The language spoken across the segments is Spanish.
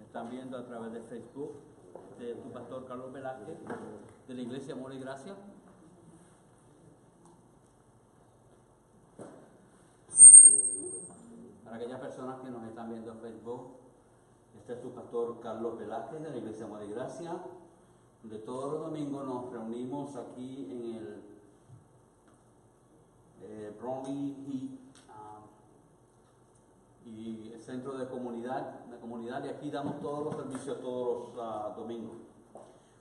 están viendo a través de Facebook, de tu pastor Carlos Velázquez, de la Iglesia Amor y Gracia. Para aquellas personas que nos están viendo en Facebook, este es tu pastor Carlos Velázquez de la Iglesia Amor y Gracia, donde todos los domingos nos reunimos aquí en el Bromley y el centro de comunidad, y aquí damos todos los servicios todos los domingos.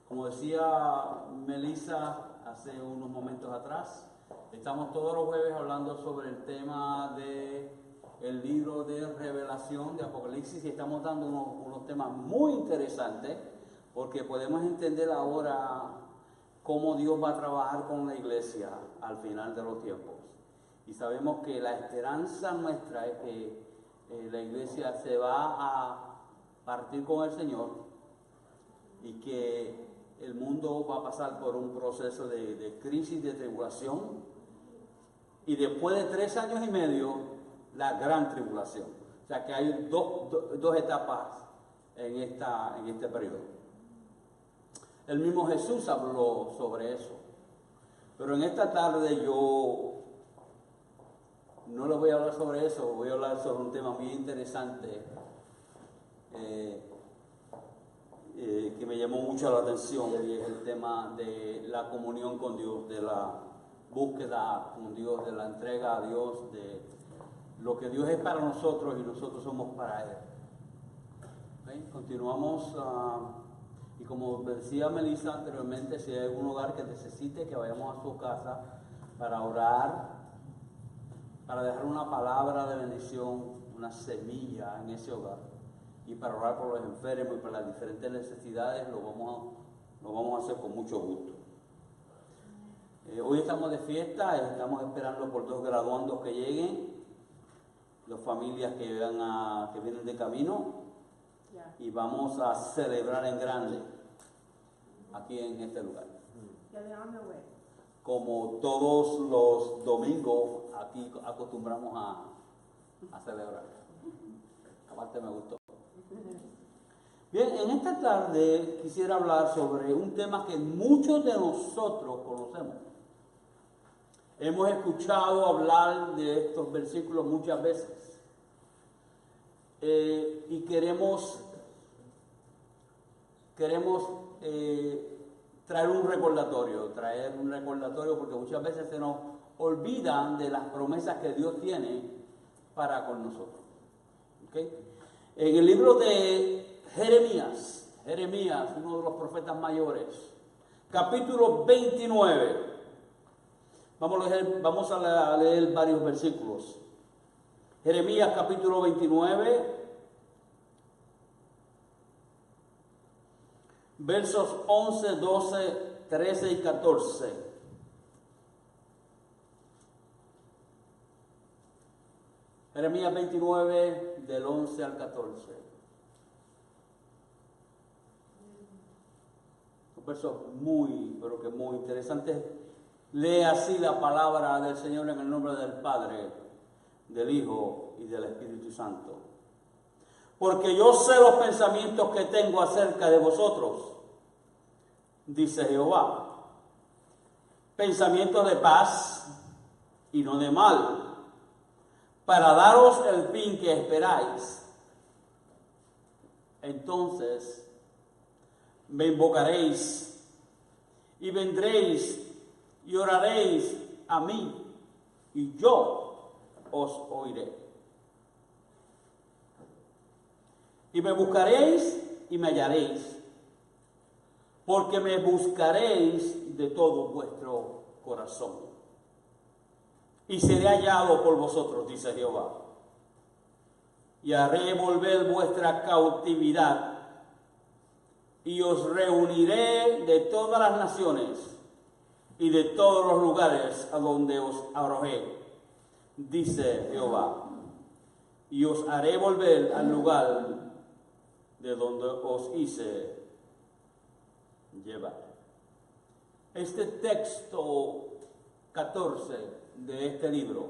Como decía Melissa hace unos momentos atrás, estamos todos los jueves hablando sobre el tema del libro de Revelación de Apocalipsis, y estamos dando unos temas muy interesantes porque podemos entender ahora cómo Dios va a trabajar con la iglesia al final de los tiempos. Y sabemos que la esperanza nuestra es que la iglesia se va a partir con el Señor y que el mundo va a pasar por un proceso de crisis, de tribulación, y después de 3 años y medio, la gran tribulación. O sea que hay dos etapas en este periodo. El mismo Jesús habló sobre eso. Pero en esta tarde yo no les voy a hablar sobre eso, voy a hablar sobre un tema muy interesante que me llamó mucho la atención, y es el tema de la comunión con Dios, de la búsqueda con Dios, de la entrega a Dios, de lo que Dios es para nosotros y nosotros somos para Él. ¿Okay? Continuamos, y como decía Melissa anteriormente, si hay algún hogar que necesite que vayamos a su casa para orar, para dejar una palabra de bendición, una semilla en ese hogar, y para orar por los enfermos y por las diferentes necesidades, lo vamos a hacer con mucho gusto. Hoy estamos de fiesta, estamos esperando por 2 graduandos que lleguen, 2 familias que vienen de camino, y vamos a celebrar en grande aquí en este lugar. Como todos los domingos, aquí acostumbramos a celebrar. Aparte me gustó. Bien, en esta tarde quisiera hablar sobre un tema que muchos de nosotros conocemos. Hemos escuchado hablar de estos versículos muchas veces. Y queremos traer un recordatorio porque muchas veces se nos olvidan de las promesas que Dios tiene para con nosotros. ¿Okay? En el libro de Jeremías, uno de los profetas mayores, capítulo 29, vamos a leer varios versículos. Jeremías capítulo 29, versos 11, 12, 13 y 14. Jeremías 29, del 11 al 14. Un verso pero que muy interesante. Lee así la palabra del Señor en el nombre del Padre, del Hijo y del Espíritu Santo. Porque yo sé los pensamientos que tengo acerca de vosotros, dice Jehová. Pensamientos de paz y no de mal, para daros el fin que esperáis. Entonces me invocaréis y vendréis y oraréis a mí, y yo os oiré. Y me buscaréis y me hallaréis, porque me buscaréis de todo vuestro corazón. Y seré hallado por vosotros, dice Jehová. Y haré volver vuestra cautividad, y os reuniré de todas las naciones y de todos los lugares a donde os arrojé, dice Jehová. Y os haré volver al lugar de donde os hice llevar. Este texto 14 de este libro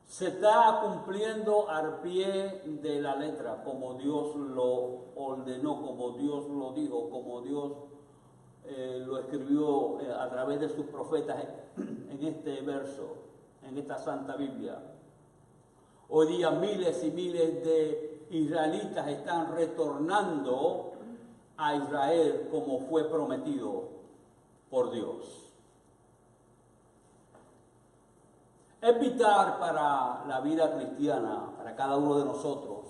se está cumpliendo al pie de la letra, como Dios lo ordenó, como Dios lo dijo, como Dios lo escribió a través de sus profetas en este verso, en esta Santa Biblia. Hoy día miles y miles de israelitas están retornando a Israel como fue prometido por Dios. Es vital para la vida cristiana, para cada uno de nosotros.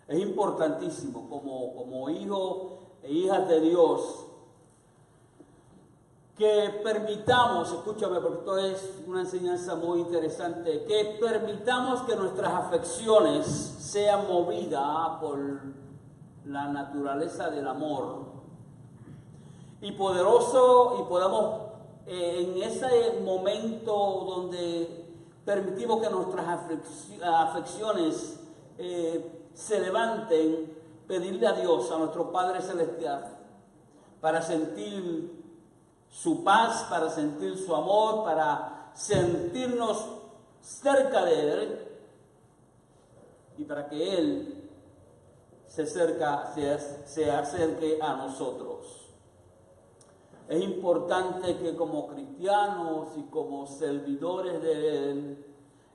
Es importantísimo como hijos e hijas de Dios que permitamos, escúchame porque esto es una enseñanza muy interesante, que permitamos que nuestras afecciones sean movidas por la naturaleza del amor y poderoso, y podamos en ese momento donde permitimos que nuestras afecciones se levanten, pedirle a Dios, a nuestro Padre Celestial, para sentir su paz, para sentir su amor, para sentirnos cerca de Él y para que Él se acerque a nosotros. Es importante que como cristianos y como servidores de Él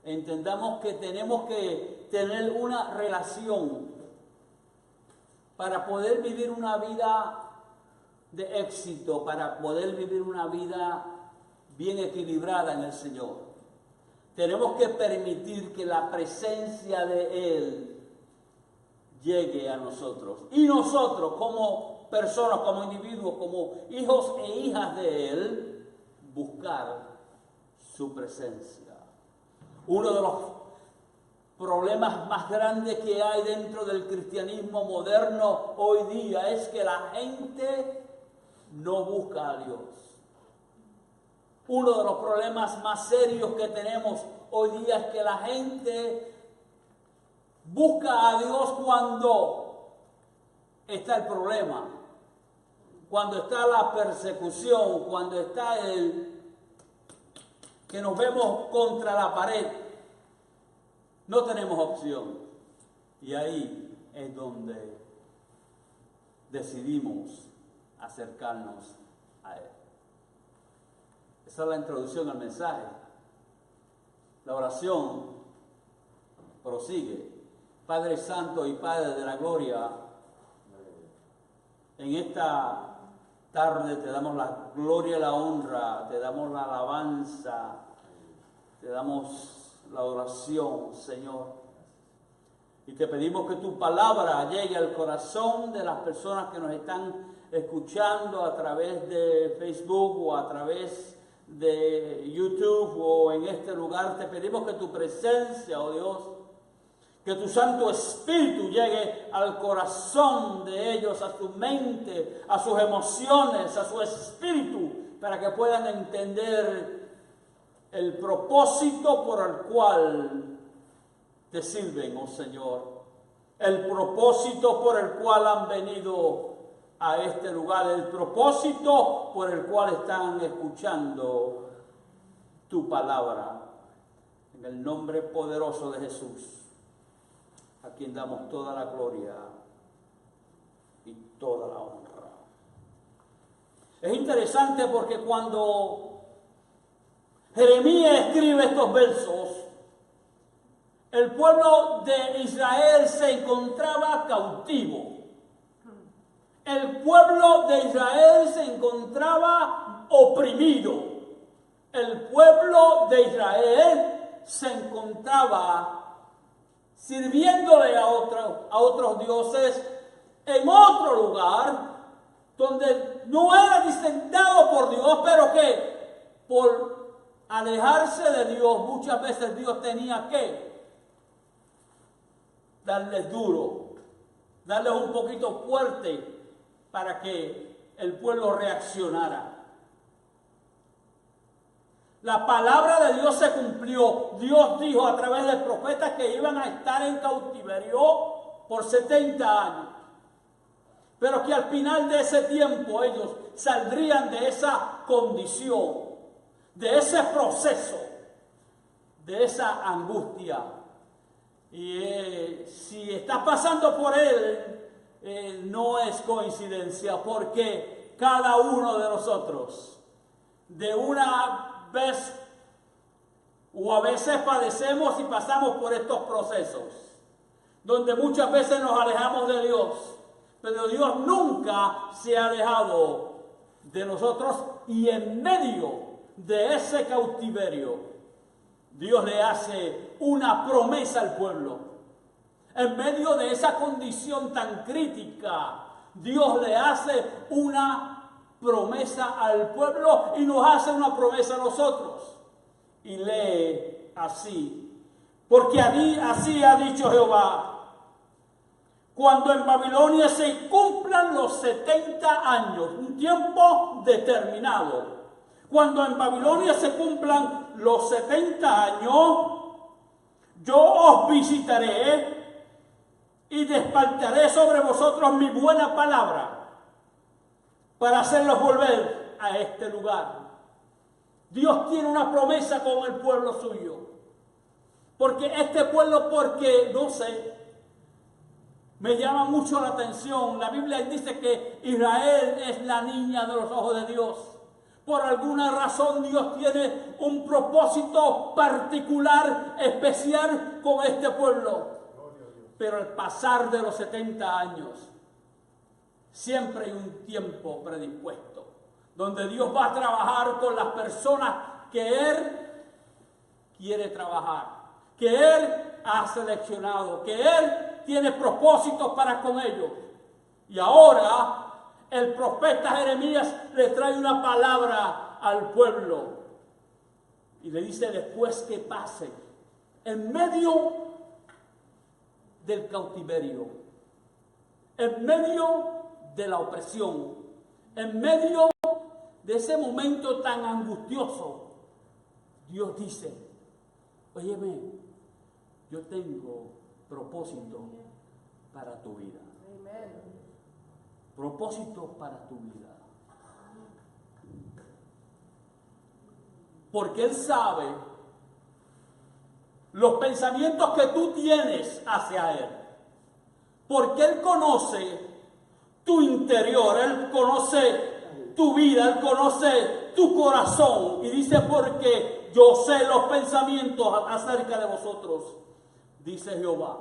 entendamos que tenemos que tener una relación para poder vivir una vida de éxito, para poder vivir una vida bien equilibrada en el Señor. Tenemos que permitir que la presencia de Él llegue a nosotros. Y nosotros como personas, como individuos, como hijos e hijas de Él, buscar su presencia. Uno de los problemas más grandes que hay dentro del cristianismo moderno hoy día es que la gente no busca a Dios. Uno de los problemas más serios que tenemos hoy día es que la gente busca a Dios cuando está el problema, cuando está la persecución, cuando está que nos vemos contra la pared. No tenemos opción. Y ahí es donde decidimos acercarnos a Él. Esa es la introducción al mensaje. La oración prosigue. Padre Santo y Padre de la Gloria, en esta tarde te damos la gloria y la honra, te damos la alabanza, te damos la adoración, Señor. Y te pedimos que tu palabra llegue al corazón de las personas que nos están escuchando a través de Facebook o a través de YouTube o en este lugar. Te pedimos que tu presencia, oh Dios, que tu Santo Espíritu llegue al corazón de ellos, a su mente, a sus emociones, a su espíritu, para que puedan entender el propósito por el cual te sirven, oh Señor. El propósito por el cual han venido a este lugar, el propósito por el cual están escuchando tu palabra. En el nombre poderoso de Jesús, a quien damos toda la gloria y toda la honra. Es interesante porque cuando Jeremías escribe estos versos, el pueblo de Israel se encontraba cautivo. El pueblo de Israel se encontraba oprimido. El pueblo de Israel se encontraba sirviéndole a otros dioses en otro lugar donde no era discernado por Dios, pero que por alejarse de Dios muchas veces Dios tenía que darles duro, darles un poquito fuerte para que el pueblo reaccionara. La palabra de Dios se cumplió. Dios dijo a través del profeta que iban a estar en cautiverio por 70 años. Pero que al final de ese tiempo ellos saldrían de esa condición, de ese proceso, de esa angustia. Y si estás pasando por él, no es coincidencia, porque cada uno de nosotros, de una vez o a veces padecemos y pasamos por estos procesos, donde muchas veces nos alejamos de Dios, pero Dios nunca se ha alejado de nosotros, y en medio de ese cautiverio, Dios le hace una promesa al pueblo. En medio de esa condición tan crítica, Dios le hace una promesa al pueblo y nos hace una promesa a nosotros. Y lee así: porque así ha dicho Jehová, cuando en Babilonia se cumplan los 70 años, un tiempo determinado, cuando en Babilonia se cumplan los 70 años, yo os visitaré y despertaré sobre vosotros mi buena palabra para hacerlos volver a este lugar. Dios tiene una promesa con el pueblo suyo. Porque este pueblo, no sé, me llama mucho la atención. La Biblia dice que Israel es la niña de los ojos de Dios. Por alguna razón Dios tiene un propósito particular, especial con este pueblo. Pero al pasar de los 70 años, siempre hay un tiempo predispuesto, donde Dios va a trabajar con las personas que Él quiere trabajar, que Él ha seleccionado, que Él tiene propósitos para con ellos. Y ahora el profeta Jeremías le trae una palabra al pueblo y le dice: después que pase, en medio del cautiverio, en medio de la opresión, en medio de ese momento tan angustioso, Dios dice: óyeme, yo tengo propósito para tu vida. Propósito para tu vida. Porque Él sabe los pensamientos que tú tienes hacia Él. Porque Él conoce tu interior, Él conoce tu vida, Él conoce tu corazón. Y dice: porque yo sé los pensamientos acerca de vosotros, dice Jehová.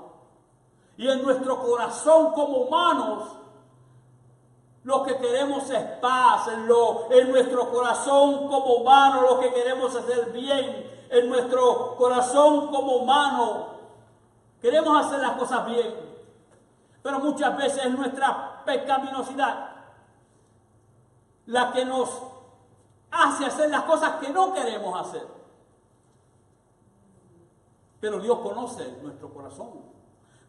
Y en nuestro corazón como humanos, lo que queremos es paz. En nuestro corazón como humanos, lo que queremos es hacer bien. En nuestro corazón como humanos, queremos hacer las cosas bien. Pero muchas veces es nuestra pecaminosidad la que nos hace hacer las cosas que no queremos hacer. Pero Dios conoce nuestro corazón.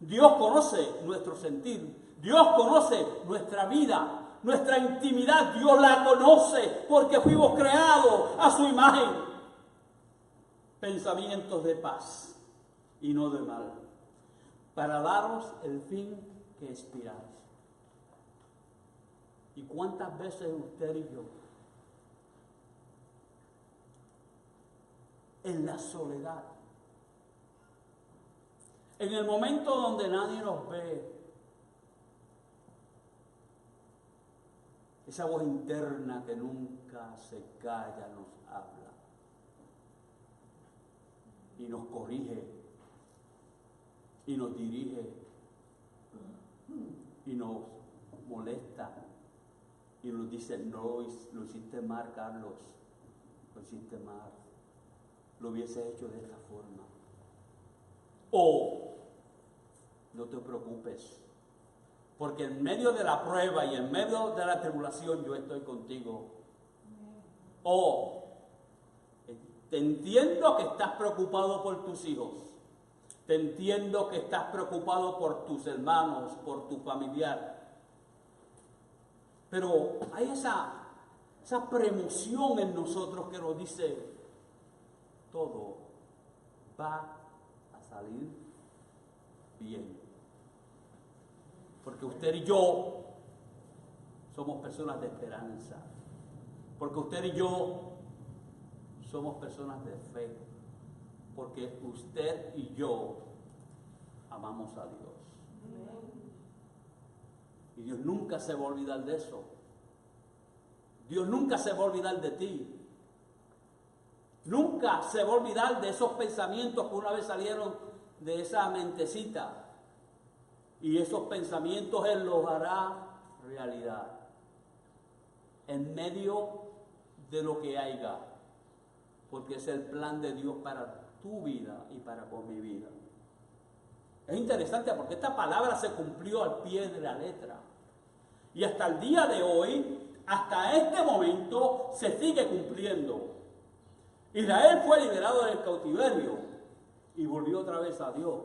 Dios conoce nuestro sentir. Dios conoce nuestra vida. Nuestra intimidad, Dios la conoce, porque fuimos creados a su imagen. Pensamientos de paz y no de mal, para daros el fin que esperáis. ¿Y cuántas veces usted y yo, en la soledad, en el momento donde nadie nos ve, esa voz interna que nunca se calla nos habla y nos corrige y nos dirige y nos molesta y nos dice: no, lo hiciste mal, Carlos, lo hiciste mal, lo hubiese hecho de esta forma, o no te preocupes, porque en medio de la prueba y en medio de la tribulación yo estoy contigo. O te entiendo que estás preocupado por tus hijos, te entiendo que estás preocupado por tus hermanos, por tu familiar, pero hay esa premoción en nosotros que nos dice: todo va a salir bien. Porque usted y yo somos personas de esperanza. Porque usted y yo somos personas de fe. porque usted y yo amamos a Dios. Y Dios nunca se va a olvidar de eso. Dios nunca se va a olvidar de ti. Nunca se va a olvidar de esos pensamientos que una vez salieron de esa mentecita. Y esos pensamientos Él los hará realidad. En medio de lo que haya. Porque es el plan de Dios para tu vida y para con mi vida. Es interesante porque esta palabra se cumplió al pie de la letra. Y hasta el día de hoy, hasta este momento, se sigue cumpliendo. Israel fue liberado del cautiverio y volvió otra vez a Dios.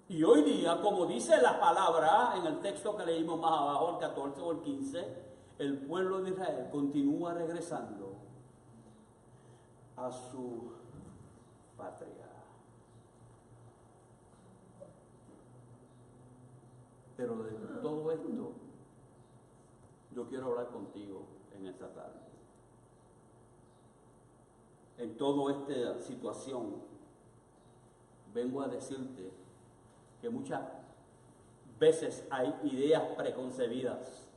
Y hoy día, como dice la palabra en el texto que leímos más abajo, el 14 o el 15, el pueblo de Israel continúa regresando a su patria. Pero de todo esto, yo quiero hablar contigo en esta tarde. En toda esta situación, vengo a decirte que muchas veces hay ideas preconcebidas,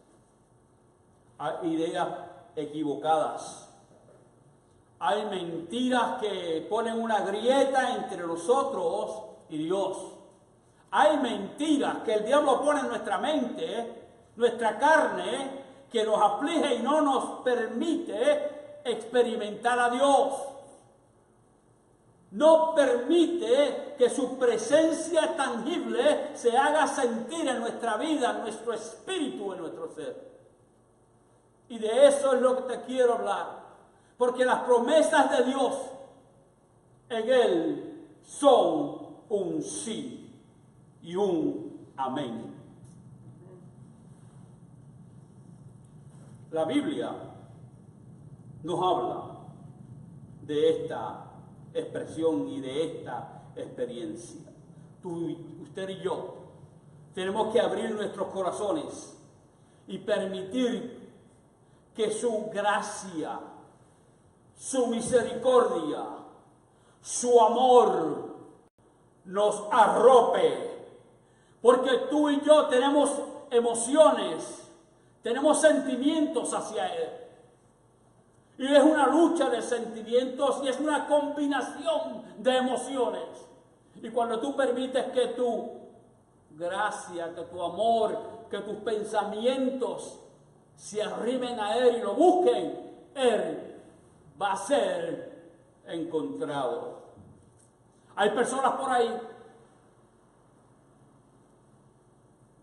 hay ideas equivocadas, hay mentiras que ponen una grieta entre nosotros y Dios. Hay mentiras que el diablo pone en nuestra mente, nuestra carne, que nos aflige y no nos permite experimentar a Dios. No permite que su presencia tangible se haga sentir en nuestra vida, en nuestro espíritu, en nuestro ser. Y de eso es lo que te quiero hablar. Porque las promesas de Dios en Él son un sí y un amén. La Biblia nos habla de esta expresión y de esta experiencia. Usted y yo tenemos que abrir nuestros corazones y permitir que su gracia, su misericordia, su amor nos arrope. Porque tú y yo tenemos emociones, tenemos sentimientos hacia Él. Y es una lucha de sentimientos y es una combinación de emociones. Y cuando tú permites que tu gracia, que tu amor, que tus pensamientos se arrimen a Él y lo busquen, Él va a ser encontrado. Hay personas por ahí,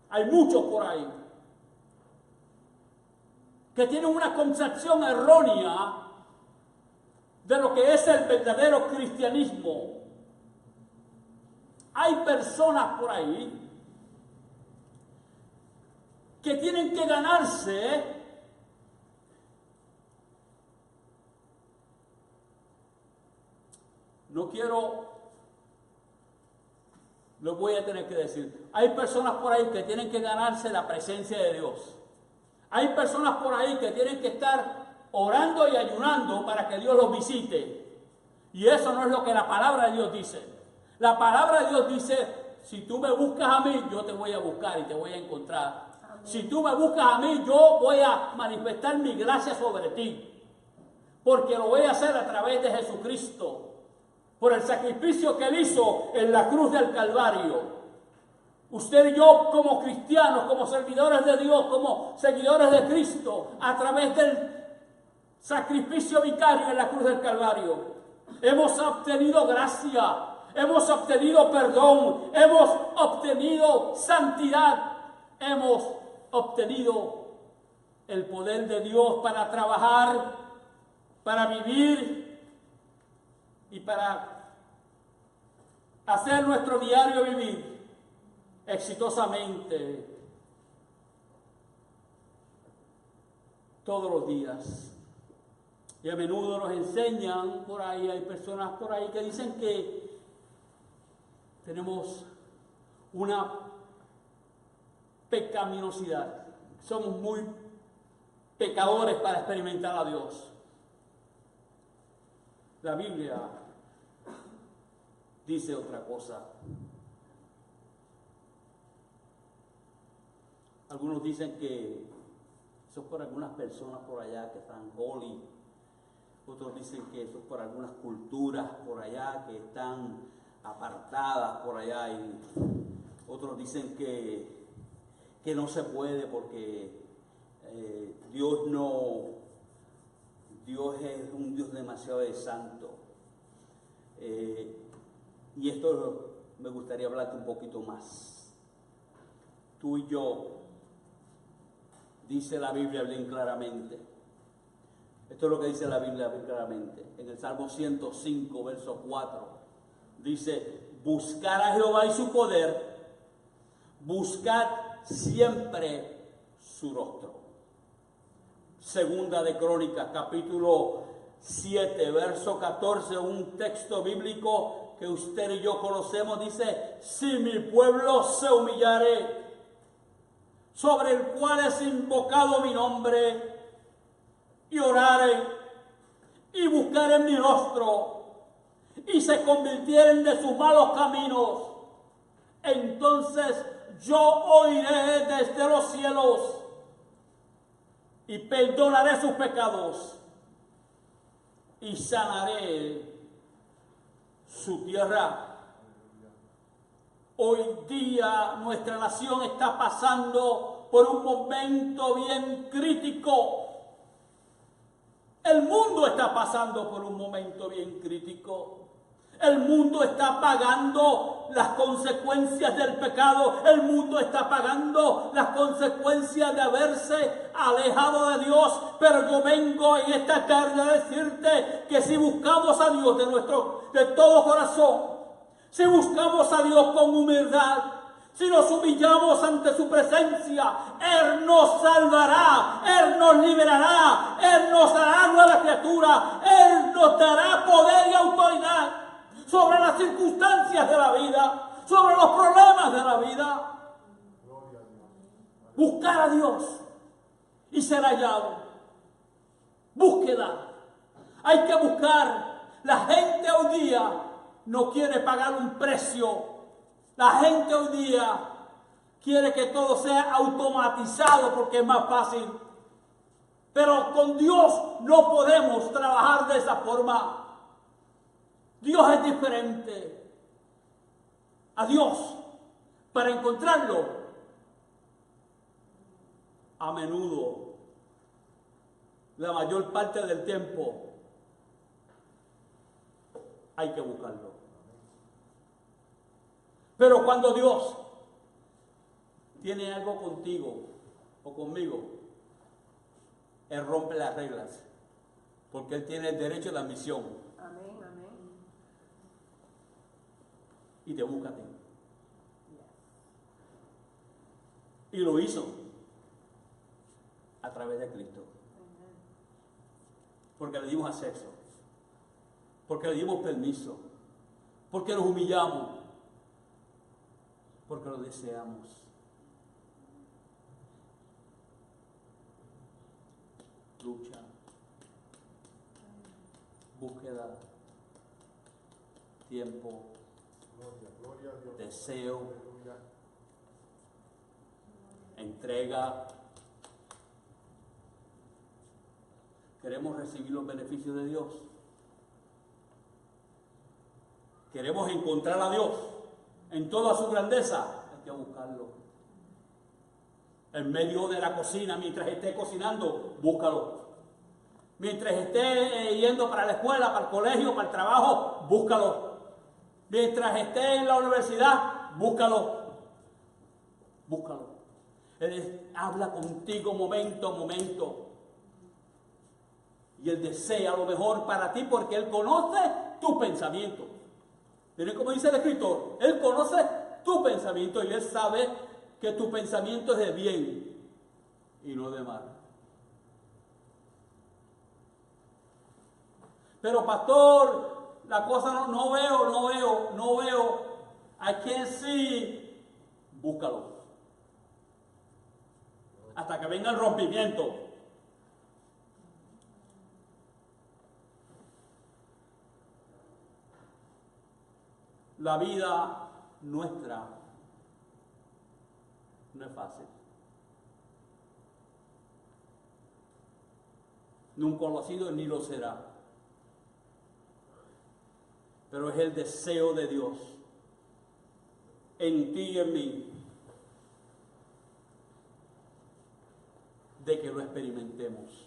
hay muchos por ahí, que tienen una concepción errónea de lo que es el verdadero cristianismo. Hay personas por ahí que tienen que ganarse lo voy a tener que decir. Hay personas por ahí que tienen que ganarse la presencia de Dios. Hay personas por ahí que tienen que estar orando y ayunando para que Dios los visite. Y eso no es lo que la palabra de Dios dice. La palabra de Dios dice, si tú me buscas a mí, yo te voy a buscar y te voy a encontrar. Amén. Si tú me buscas a mí, yo voy a manifestar mi gracia sobre ti. Porque lo voy a hacer a través de Jesucristo. Por el sacrificio que Él hizo en la cruz del Calvario. Usted y yo como cristianos, como servidores de Dios, como seguidores de Cristo, a través del sacrificio vicario en la cruz del Calvario, hemos obtenido gracia, hemos obtenido perdón, hemos obtenido santidad, hemos obtenido el poder de Dios para trabajar, para vivir y para hacer nuestro diario vivir exitosamente todos los días. Y a menudo nos enseñan por ahí, hay personas por ahí que dicen que tenemos una pecaminosidad, somos muy pecadores para experimentar a Dios. La Biblia dice otra cosa. Algunos dicen que eso es por algunas personas por allá que están holy. Otros dicen que eso es por algunas culturas por allá que están apartadas por allá. Y otros dicen que no se puede porque Dios es un Dios demasiado santo. Y esto me gustaría hablarte un poquito más. Tú y yo, dice la Biblia bien claramente. Esto es lo que dice la Biblia bien claramente. En el Salmo 105, verso 4, dice: buscar a Jehová y su poder, buscad siempre su rostro. Segunda de Crónicas, capítulo 7, verso 14, un texto bíblico que usted y yo conocemos, dice: si mi pueblo se humillare, sobre el cual es invocado mi nombre, y orare, y buscaren mi rostro, y se convirtieren de sus malos caminos, entonces yo oiré desde los cielos, y perdonaré sus pecados, y sanaré su tierra. Hoy día nuestra nación está pasando por un momento bien crítico. El mundo está pasando por un momento bien crítico. El mundo está pagando las consecuencias del pecado. El mundo está pagando las consecuencias de haberse alejado de Dios. Pero yo vengo en esta tarde a decirte que si buscamos a Dios de todo corazón, si buscamos a Dios con humildad, si nos humillamos ante su presencia, Él nos salvará, Él nos liberará, Él nos dará nueva criatura, Él nos dará poder y autoridad sobre las circunstancias de la vida, sobre los problemas de la vida. Buscar a Dios y ser hallado. Búsqueda. Hay que buscar. La gente hoy día no quiere pagar un precio. La gente hoy día quiere que todo sea automatizado porque es más fácil. Pero con Dios no podemos trabajar de esa forma. Dios es diferente. A Dios, para encontrarlo, a menudo, la mayor parte del tiempo, hay que buscarlo. Pero cuando Dios tiene algo contigo o conmigo, Él rompe las reglas, porque Él tiene el derecho de admisión. Amén, amén. Y te busca a ti. Y lo hizo a través de Cristo. Porque le dimos acceso, porque le dimos permiso, porque nos humillamos, porque lo deseamos. Lucha, búsqueda, tiempo, deseo, entrega. Queremos recibir los beneficios de Dios. Queremos encontrar a Dios en toda su grandeza. Hay que buscarlo. En medio de la cocina, mientras esté cocinando, búscalo. Mientras esté yendo para la escuela, para el colegio, para el trabajo, búscalo. Mientras esté en la universidad, búscalo. Búscalo. Él habla contigo momento a momento. Y Él desea lo mejor para ti porque Él conoce tu pensamiento. Miren cómo dice el escritor. Él conoce tu pensamiento y Él sabe que tu pensamiento es de bien y no de mal. Pero pastor, la cosa no veo. I can't see. Búscalo. Hasta que venga el rompimiento. La vida nuestra no es fácil. Nunca lo ha sido ni lo será. Pero es el deseo de Dios en ti y en mí de que lo experimentemos.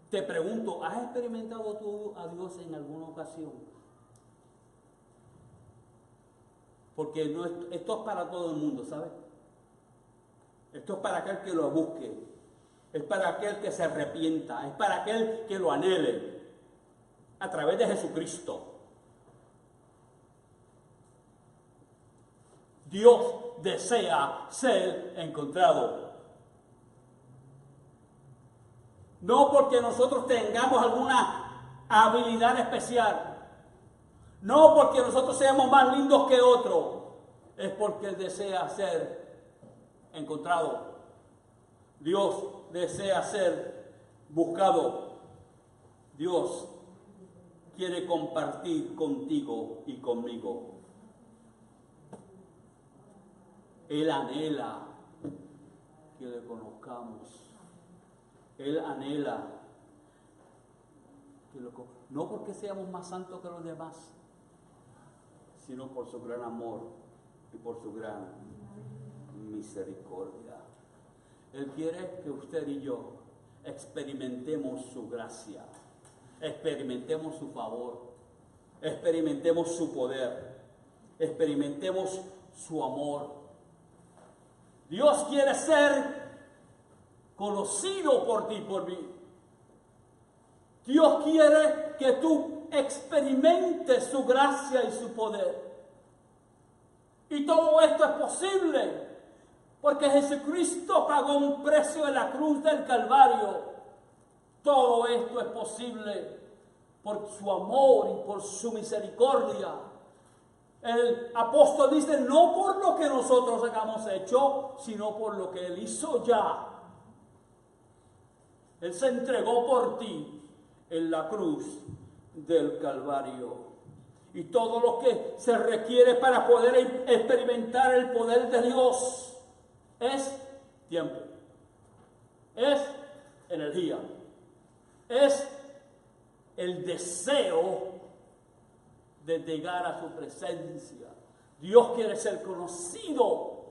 Te pregunto, ¿has experimentado tú a Dios en alguna ocasión? Porque no, esto es para todo el mundo, ¿sabes? Esto es para aquel que lo busque, es para aquel que se arrepienta, es para aquel que lo anhele a través de Jesucristo. Dios desea ser encontrado. No porque nosotros tengamos alguna habilidad especial, no porque nosotros seamos más lindos que otros, es porque Él desea ser encontrado. Dios desea ser buscado. Dios quiere compartir contigo y conmigo. Él anhela que le conozcamos. Él anhela que no porque seamos más santos que los demás, sino por su gran amor y por su gran misericordia. Él quiere que usted y yo experimentemos su gracia, experimentemos su favor, experimentemos su poder, experimentemos su amor. Dios quiere ser conocido por ti y por mí. Dios quiere que tú experimentes su gracia y su poder. Y todo esto es posible porque Jesucristo pagó un precio en la cruz del Calvario. Todo esto es posible por su amor y por su misericordia. El apóstol dice, no por lo que nosotros hayamos hecho, sino por lo que Él hizo ya. Él se entregó por ti en la cruz del Calvario. Y todo lo que se requiere para poder experimentar el poder de Dios es tiempo, es energía, es el deseo de llegar a su presencia. Dios quiere ser conocido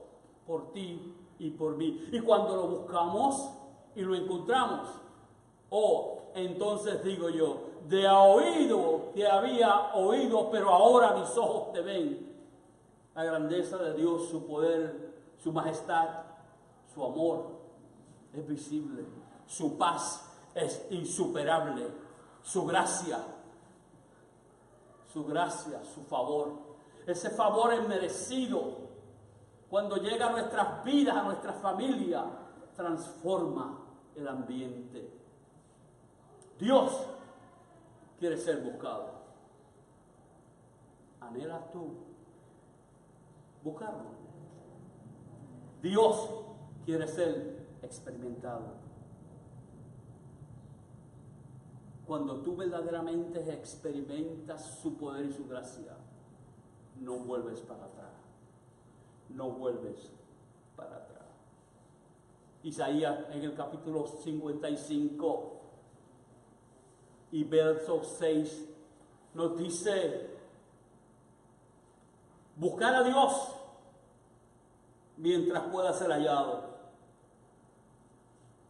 por ti y por mí. Y cuando lo buscamos y lo encontramos, entonces digo yo, de oído te había oído, pero ahora mis ojos te ven. La grandeza de Dios, su poder, su majestad, su amor es visible, su paz es insuperable, su gracia, su favor. Ese favor es merecido. Cuando llega a nuestras vidas, a nuestra familia, transforma el ambiente. Dios quiere ser buscado. ¿Anhelas tú buscarlo? Dios quiere ser experimentado. Cuando tú verdaderamente experimentas su poder y su gracia, no vuelves para atrás. No vuelves para atrás. Isaías en el capítulo 55 y verso 6 nos dice, buscar a Dios mientras pueda ser hallado.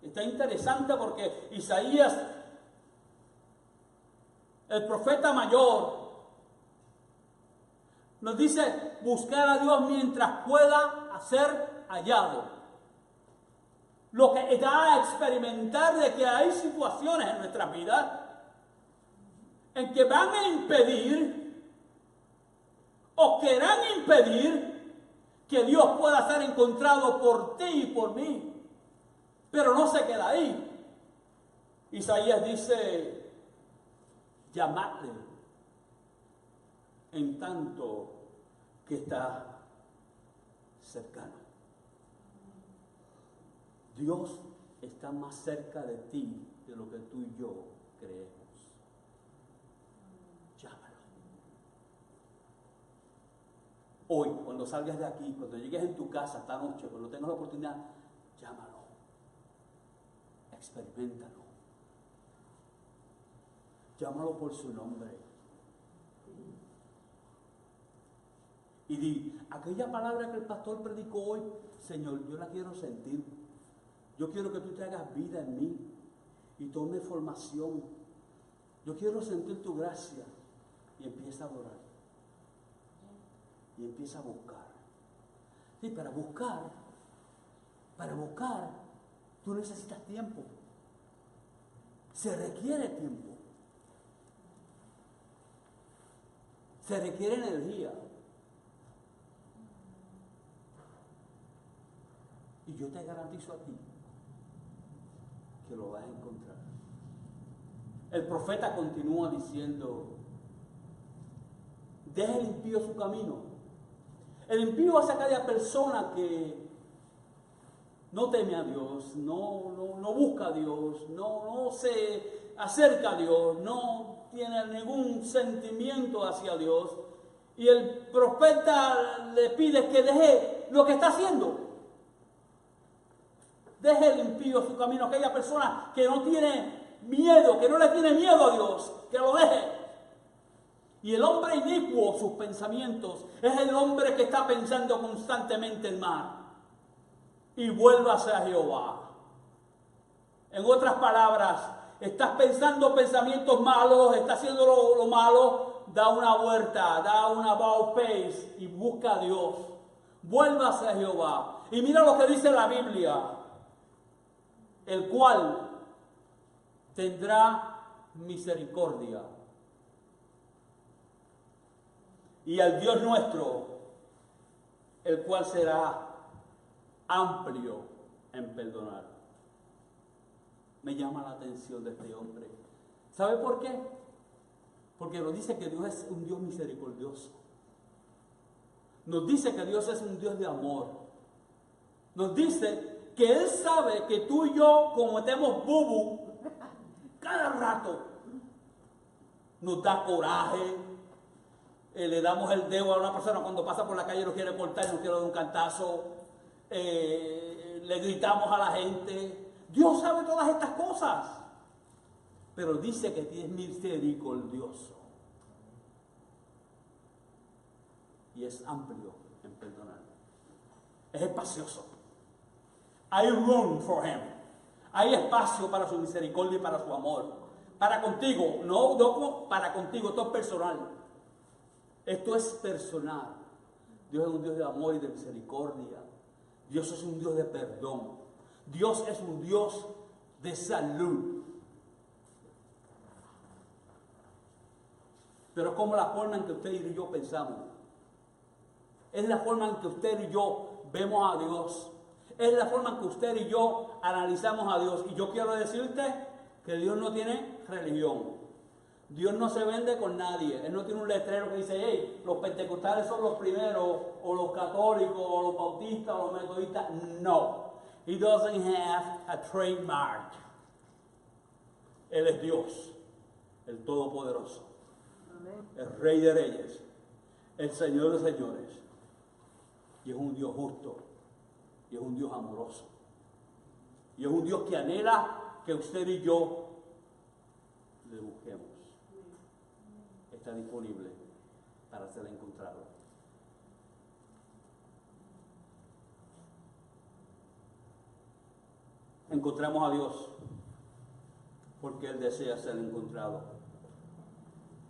Está interesante porque Isaías, el profeta mayor, nos dice buscar a Dios mientras pueda ser hallado. Lo que da a experimentar de que hay situaciones en nuestras vidas en que van a impedir o querrán impedir que Dios pueda ser encontrado por ti y por mí. Pero no se queda ahí. Isaías dice, llamadle en tanto que está cercano. Dios está más cerca de ti de lo que tú y yo creemos. Llámalo. Hoy, cuando salgas de aquí, cuando llegues en tu casa esta noche, cuando tengas la oportunidad, llámalo, experiméntalo, llámalo por su nombre. Y di, aquella palabra que el pastor predicó hoy, Señor, yo la quiero sentir. Yo quiero que tú traigas vida en mí y tome formación. Yo quiero sentir tu gracia. Y empieza a adorar. Y empieza a buscar. Sí, para buscar, tú necesitas tiempo. Se requiere tiempo. Se requiere energía. Y yo te garantizo a ti que lo vas a encontrar. El profeta continúa diciendo, deja el impío su camino. El impío es aquella persona que no teme a Dios, no busca a Dios, no se acerca a Dios, no tiene ningún sentimiento hacia Dios. Y el profeta le pide que deje lo que está haciendo. Deje el impío su camino, aquella persona que no tiene miedo, que no le tiene miedo a Dios, que lo deje. Y el hombre inicuo, sus pensamientos, es el hombre que está pensando constantemente el mal. Y vuélvase a Jehová. En otras palabras, estás pensando pensamientos malos, estás haciendo lo malo, da una vuelta, da una about face y busca a Dios. Vuélvase a Jehová. Y mira lo que dice la Biblia. El cual tendrá misericordia. Y al Dios nuestro, el cual será amplio en perdonar. Me llama la atención de este hombre. ¿Sabe por qué? Porque nos dice que Dios es un Dios misericordioso. Nos dice que Dios es un Dios de amor. Nos dice que Él sabe que tú y yo cometemos bubu cada rato. Nos da coraje. Le damos el dedo a una persona cuando pasa por la calle y nos quiere cortar y nos quiere dar un cantazo. Le gritamos a la gente. Dios sabe todas estas cosas. Pero dice que es misericordioso. Y es amplio en perdonar. Es espacioso. Hay room for him. Hay espacio para su misericordia y para su amor. Para contigo, no para contigo, esto es personal. Esto es personal. Dios es un Dios de amor y de misericordia. Dios es un Dios de perdón. Dios es un Dios de salud. Pero es como la forma en que usted y yo pensamos. Es la forma en que usted y yo vemos a Dios. Es la forma en que usted y yo analizamos a Dios. Y yo quiero decirte que Dios no tiene religión. Dios no se vende con nadie. Él no tiene un letrero que dice, hey, los pentecostales son los primeros, o los católicos, o los bautistas, o los metodistas. No. He doesn't have a trademark. Él es Dios, el Todopoderoso. Amén. El Rey de Reyes, el Señor de Señores. Y es un Dios justo. Y es un Dios amoroso. Y es un Dios que anhela que usted y yo le busquemos. Está disponible para ser encontrado. Encontramos a Dios porque Él desea ser encontrado,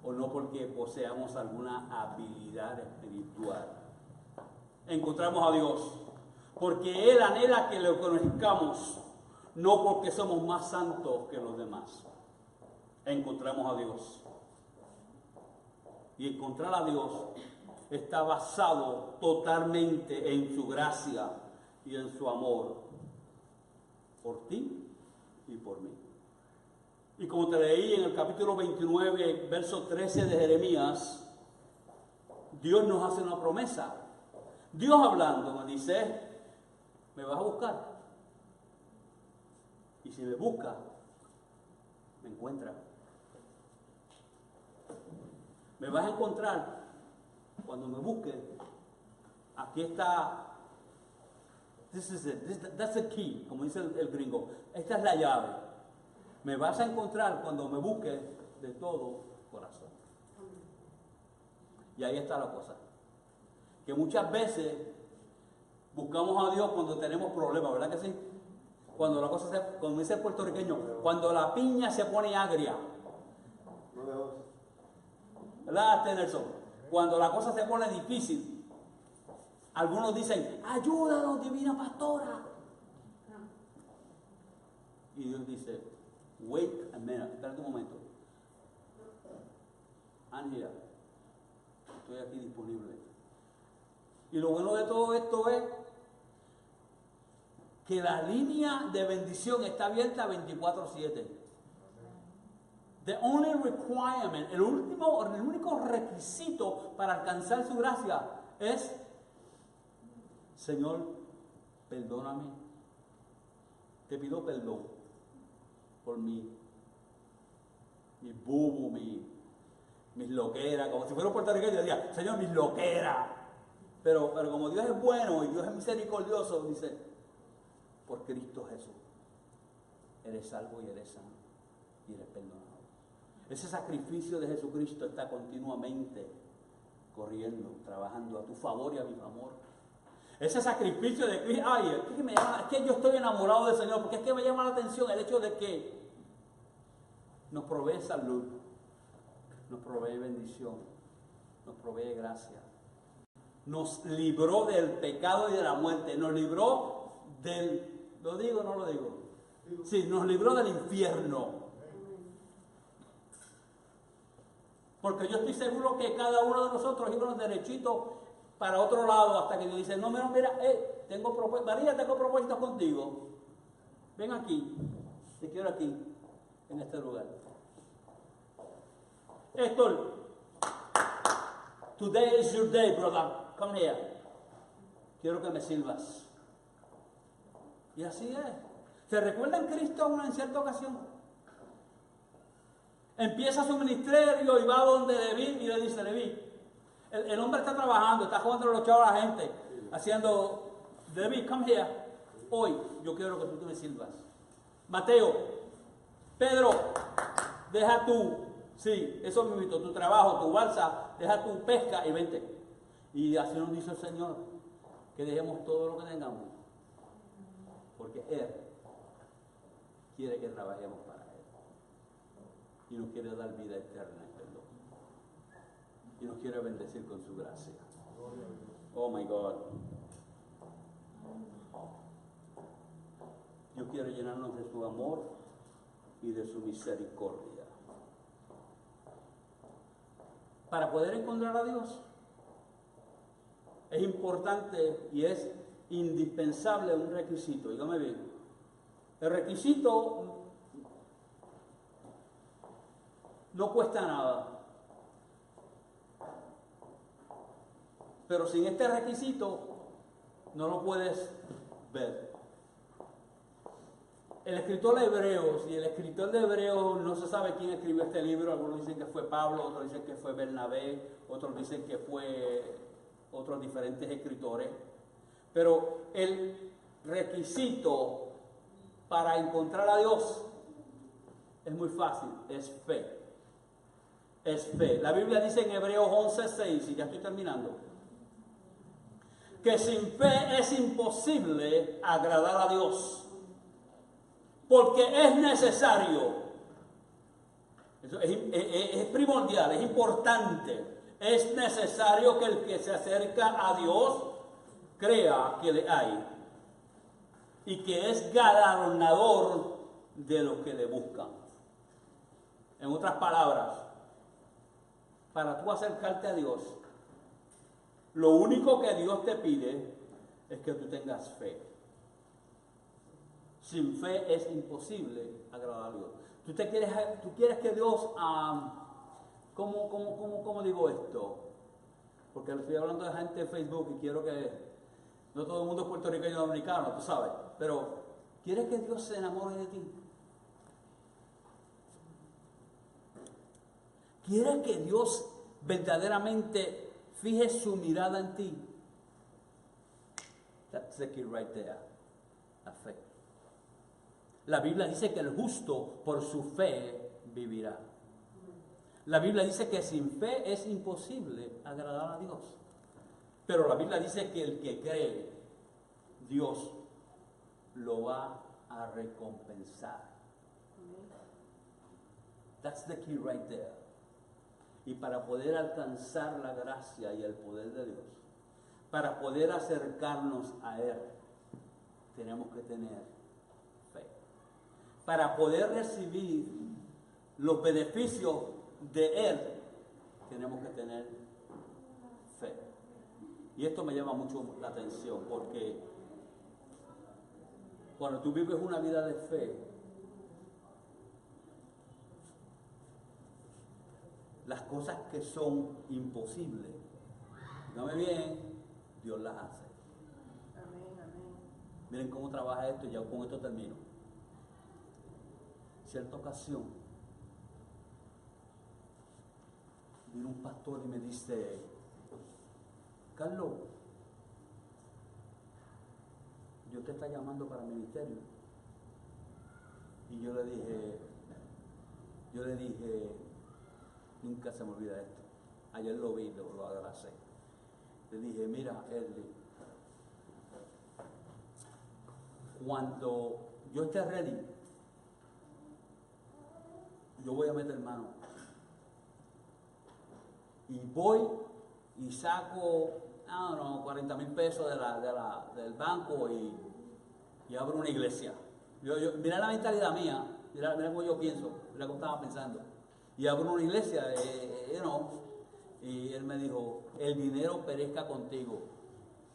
o no porque poseamos alguna habilidad espiritual. Encontramos a Dios porque Él anhela que lo conozcamos, no porque somos más santos que los demás. Encontramos a Dios. Y encontrar a Dios está basado totalmente en su gracia y en su amor por ti y por mí. Y como te leí en el capítulo 29, verso 13 de Jeremías, Dios nos hace una promesa. Dios hablando me dice, me vas a buscar. Y si me busca, me encuentra. Me vas a encontrar cuando me busques aquí está, this is it, that's the key, como dice el gringo. Esta es la llave. Me vas a encontrar cuando me busques de todo corazón. Y ahí está la cosa. Que muchas veces buscamos a Dios cuando tenemos problemas, ¿verdad que sí? Cuando la cosa se, como dice el puertorriqueño, cuando la piña se pone agria. ¿Verdad, Nelson? Cuando la cosa se pone difícil. Algunos dicen, ayúdanos, divina pastora. Y Dios dice, wait a minute, espérate un momento. Ángela, estoy aquí disponible. Y lo bueno de todo esto es que la línea de bendición está abierta 24/7. The only requirement, el único requisito para alcanzar su gracia es, Señor, perdóname, te pido perdón por mi bubu, mis loqueras, como si fuera un puertorriqueño, diría, Señor, mis loqueras. Pero como Dios es bueno y Dios es misericordioso, dice, por Cristo Jesús, eres salvo y eres sano y eres perdonado. Ese sacrificio de Jesucristo está continuamente corriendo, trabajando a tu favor y a mi favor. Ese sacrificio de Cristo, es que yo estoy enamorado del Señor, porque es que me llama la atención el hecho de que nos provee salud, nos provee bendición, nos provee gracia. Nos libró del pecado y de la muerte, nos libró del, ¿lo digo o no lo digo? Sí, nos libró del infierno. Porque yo estoy seguro que cada uno de nosotros íbamos derechito para otro lado hasta que Dios dice, no, mira, tengo propósitos, María, tengo propósitos contigo. Ven aquí, te quiero aquí, en este lugar. Héctor, today is your day, brother. Come here. Quiero que me sirvas. Y así es. ¿Se recuerdan Cristo en cierta ocasión? Empieza su ministerio y va donde Leví y le dice, Leví, el hombre está trabajando, está jugando los chavos a la gente, haciendo, Leví, come here. Hoy yo quiero que tú me sirvas. Mateo, Pedro, deja eso mismo, tu trabajo, tu balsa, deja tu pesca y vente. Y así nos dice el Señor, que dejemos todo lo que tengamos, porque Él quiere que trabajemos para Él. Y nos quiere dar vida eterna en perdón. Y nos quiere bendecir con su gracia. Oh my God. Dios quiere llenarnos de su amor y de su misericordia. Para poder encontrar a Dios, es importante y es indispensable un requisito. Dígame bien. El requisito no cuesta nada. Pero sin este requisito no lo puedes ver. El escritor de Hebreos, y el escritor de Hebreos no se sabe quién escribió este libro. Algunos dicen que fue Pablo, otros dicen que fue Bernabé, otros dicen que fue otros diferentes escritores. Pero el requisito para encontrar a Dios es muy fácil, es fe. Es fe. La Biblia dice en Hebreos 11:6, y ya estoy terminando, que sin fe es imposible agradar a Dios. Porque es necesario, eso es primordial, es importante, es necesario que el que se acerca a Dios crea que le hay y que es galardonador de los que le buscan. En otras palabras, para tú acercarte a Dios, lo único que Dios te pide es que tú tengas fe. Sin fe es imposible agradar a Dios. Tú quieres que Dios, ¿cómo digo esto? Porque le estoy hablando de gente de Facebook y quiero que, no todo el mundo es puertorriqueño o dominicano, tú sabes, pero ¿quieres que Dios se enamore de ti? ¿Quieres que Dios verdaderamente fije su mirada en ti? That's the key right there. La fe. La Biblia dice que el justo por su fe vivirá. La Biblia dice que sin fe es imposible agradar a Dios. Pero la Biblia dice que el que cree, Dios lo va a recompensar. That's the key right there. Y para poder alcanzar la gracia y el poder de Dios, para poder acercarnos a Él, tenemos que tener fe. Para poder recibir los beneficios de Él, tenemos que tener fe. Y esto me llama mucho la atención, porque cuando tú vives una vida de fe, las cosas que son imposibles, dígame bien, Dios las hace. Amén, amén. Miren cómo trabaja esto y ya con esto termino. Cierta ocasión, vino un pastor y me dice: Carlos, Dios te está llamando para el ministerio. Y yo le dije, nunca se me olvida esto. Ayer lo vi, lo abracé. Le dije: mira, Erly, cuando yo esté ready, yo voy a meter mano. Y voy y saco, 40,000 pesos del banco y abro una iglesia. Mira la mentalidad mía, mira cómo yo pienso, mira cómo estaba pensando. Y abro una iglesia, y él me dijo: el dinero perezca contigo.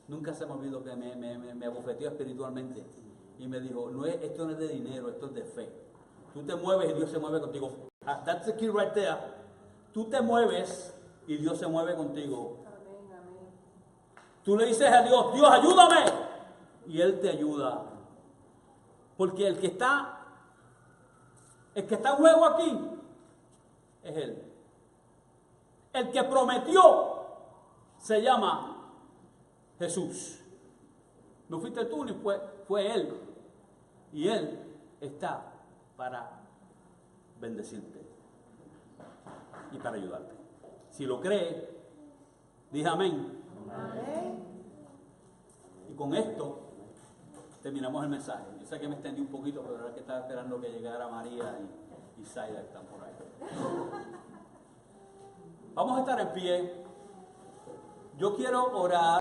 Nunca se me olvidó que me abofeteó espiritualmente. Y me dijo: esto no es de dinero, esto es de fe. Tú te mueves y Dios se mueve contigo. That's the key right there. Tú te mueves y Dios se mueve contigo. Amén, amén. Tú le dices a Dios: Dios, ayúdame. Y Él te ayuda. Porque el que está en juego aquí es Él. El que prometió se llama Jesús. No fuiste tú ni fue Él. Y Él está para bendecirte y para ayudarte. Si lo crees, dije amén. Amén. Y con esto terminamos el mensaje. Yo sé que me extendí un poquito, pero era que estaba esperando que llegara María y Zaida, que están por ahí. Vamos a estar en pie. Yo quiero orar.